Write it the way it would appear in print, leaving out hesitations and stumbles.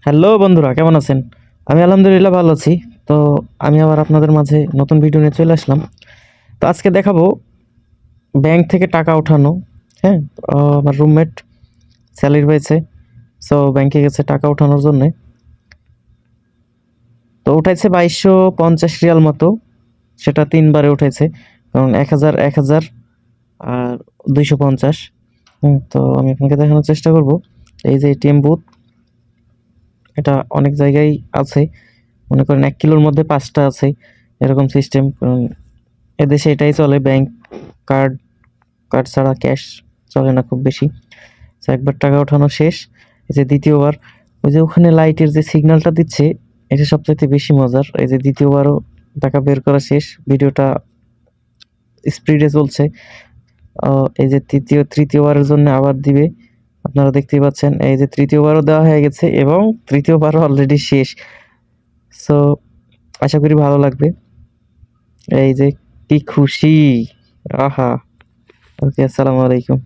Hello বন্ধুরা, কেমন আছেন? আমি আলহামদুলিল্লাহ ভালো আছি। তো আমি আবার আপনাদের মাঝে নতুন ভিডিও নিয়ে চলে আসলাম। তো আজকে দেখাবো ব্যাংক থেকে টাকা ওঠানো। হ্যাঁ? আমার রুমমেট স্যালারি পেয়েছে। সো ব্যাংকে গেছে টাকা ওঠানোর জন্যে। তো উঠাইছে ২২৫০ রিয়াল মতো। সেটা ৩ বারে উঠাইছে। কারণ ১,০০০, ১,০০০ আর ২৫০। তো আমি আপনাকে দেখানোর চেষ্টা করব। এই যে এটিএম বুথ, এটা অনেক জায়গায় আছে। মনে করেন ১ কিলোর মধ্যে ৫ টা আছে। এরকম সিস্টেম। এদেশে এটাই চলে, ব্যাংক কার্ড কার্ড ছাড়া ক্যাশ চলে না খুব বেশি। তো একবার টাকা ওঠানো শেষ। এই যে দ্বিতীয়বার, ওই যে ওখানে লাইটের যে সিগন্যালটা দিচ্ছে, এটা সবচাইতে বেশি মজার। এই যে দ্বিতীয়বারও টাকা বের করা শেষ। ভিডিওটা স্পিডে চলছে। এই যে তৃতীয়বারের জন্য আবার দিবে। আপনারা দেখতেই পাচ্ছেন, এই যে তৃতীয়বারও দেওয়া হয়ে গেছে এবং তৃতীয়বারও অলরেডি শেষ। সো আশা করি ভালো লাগবে। এই যে কি খুশি! আহা! ওকে, আসসালামু আলাইকুম।